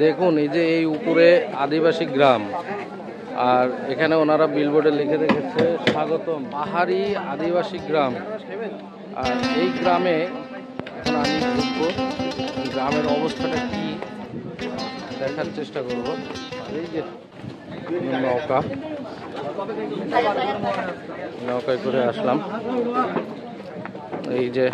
দেখুন এই যে এই উপরে আদিবাসী গ্রাম, আর এখানে ওনারা বিলবোর্ডে লিখে রেখেছে স্বাগতম পাহাড়ি আদিবাসী গ্রাম। আর এই গ্রামে এখন আমি ঢুকবো, গ্রামের অবস্থাটা কি দেখার চেষ্টা করব। এই যে নৌকায় করে আসলাম। এই যে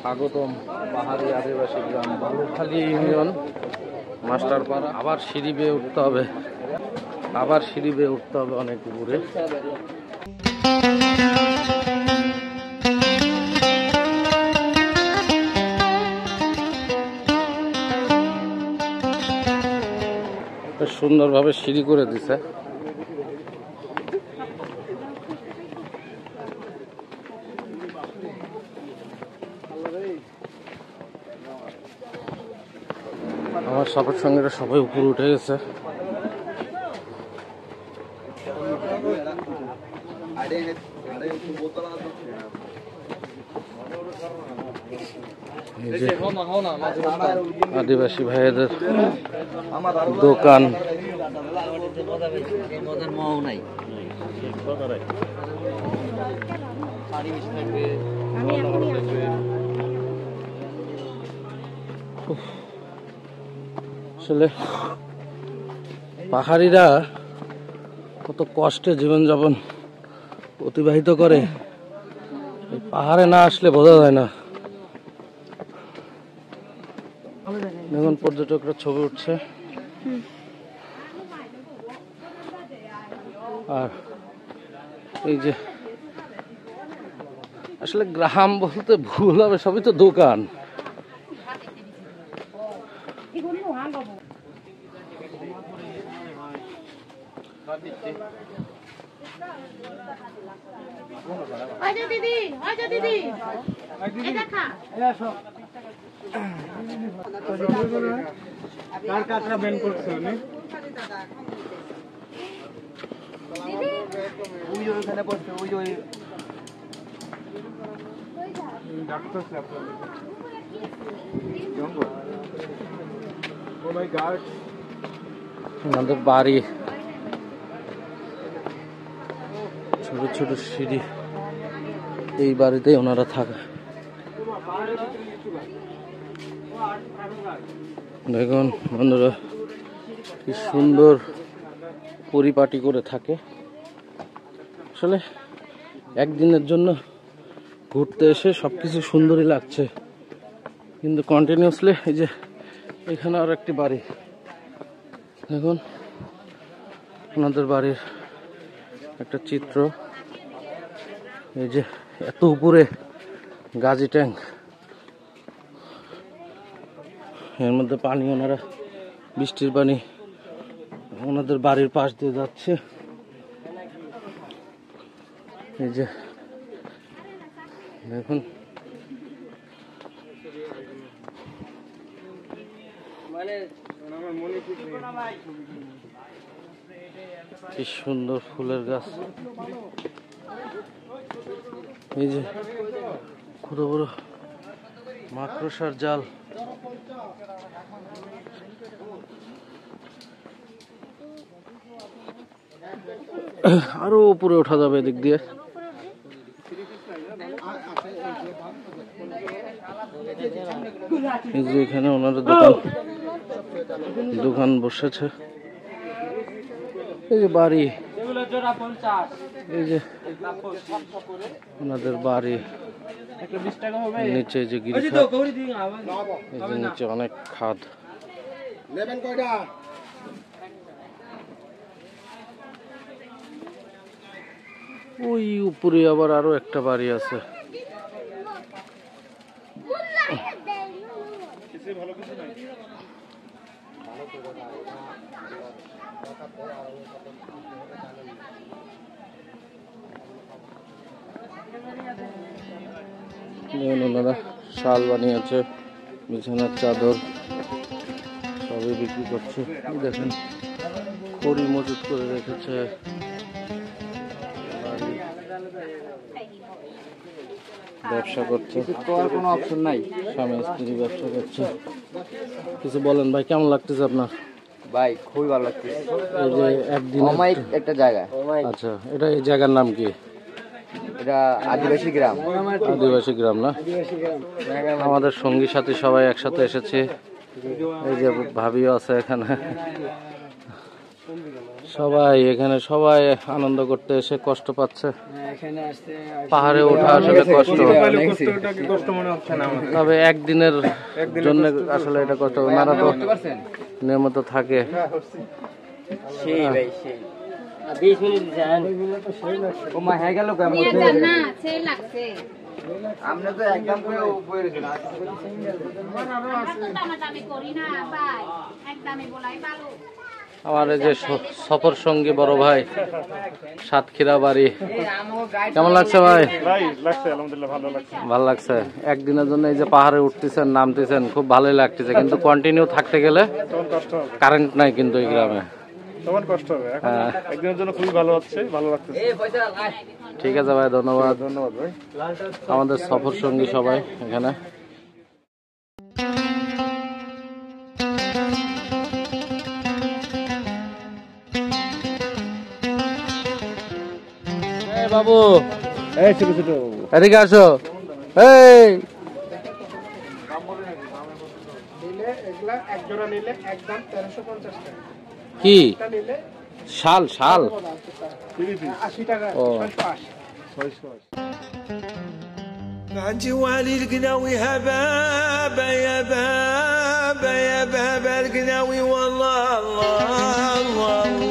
স্বাগতম পাহাড়ি আদিবাসী গ্রাম, বালুখালী ইউনিয়ন, মাস্টারপাড়া। আবার সিঁড়ি বেয়ে উঠতে হবে, অনেক উপরে। সুন্দরভাবে সিঁড়ি করে দিছে। আমার সবার সঙ্গীরা সবাই উপরে উঠে গেছে। আদিবাসী ভাইদের দোকান, আসলে পাহাড়িরা কত কষ্টে জীবনযাপন অতিবাহিত করে, পাহাড়ে না আসলে বোঝা যায় না। এখন পর্যটকরা ছবি উঠছে, আর এই যে আসলে গ্রাম বলতে ভুল হবে, সবই তো দোকান। আমাদের বাড়ি, ছোট ছোট সিঁড়ি, এই বাড়িতেই ওনারা থাকে। দেখুন বন্ধুরা কি সুন্দর পরিপাটি করে থাকে। আসলে একদিনের জন্য ঘুরতে এসে সবকিছু সুন্দরই লাগছে, কিন্তু কন্টিনিউসলি এই যে এখানে আর একটি বাড়ি, দেখুন ওনাদের বাড়ির একটা চিত্র। এই যে এত উপরে গাজি ট্যাঙ্ক, এর মধ্যে পানি, ওনারা বৃষ্টির পানি ওনাদের বাড়ির পাশ দিয়ে যাচ্ছে। এই যে দেখুন কি সুন্দর ফুলের গাছ। এই যে বড় বড় মাকড়সার জাল। আরো উপরে ওঠা যাবে এদিক দিয়ে। এই যে এখানে ওনারা দোকান বসেছে। এই যে বাড়ি, এই যে ওনাদের বাড়ি, নিচে যে গিরিখাত, এই যে নিচে অনেক খাদ। ওই উপরে আবার আরো একটা বাড়ি আছে। ওনারা শাল বানিয়েছে, বিছানার চাদর সবই বিক্রি করছে। দেখেন খড়ি মজুত করে রেখেছে। ব্যবসা করছে, তো আর কোনো অপশন নাই। স্বামী স্ত্রী ব্যবসা করছে। কিছু বলেন ভাই, কেমন লাগতেছে আপনার? ভাই খুবই ভালো লাগছে। এই যে একদিন অমায়িক একটা জায়গা। আচ্ছা, এটা এই জায়গার নাম কি? এটা আদিবাসী গ্রাম। আদিবাসী গ্রাম না? আমাদের সঙ্গী সাথী সবাই একসাথে এসেছে। এই যে ভাবিও আছে এখানে, সবাই এখানে সবাই আনন্দ করতে এসে কষ্ট পাচ্ছে। পাহাড়ে ওঠা আসলে কষ্ট, তবে একদিনের জন্য আসলে এটা কষ্ট। ওনারা তো নিয়মিত থাকে। আমরা তো একদম করে আমার এই যে সফর সঙ্গী বড় ভাই সাতক্ষীরা বাড়ি, কেমন লাগছে ভাই? ভালো লাগছে। একদিনের জন্য এই যে পাহাড়ে উঠতেছেন নামতেছেন, খুব ভালোই লাগতেছে, কিন্তু কন্টিনিউ থাকতে গেলে কারেন্ট নাই কিন্তু এই গ্রামে, তখন কষ্ট হবে। একদিনের জন্য খুবই ভালো হচ্ছে, ভালো লাগতেছে। ঠিক আছে ভাই, ধন্যবাদ। ধন্যবাদ ভাই। আমাদের সফর সঙ্গী সবাই এখানে। বাবু ছোট ছোট এদিকে আসো। এই কি শাল? শাল ও عندي والي القناوي هبابة يا بابا يا بابا القناوي والله الله الله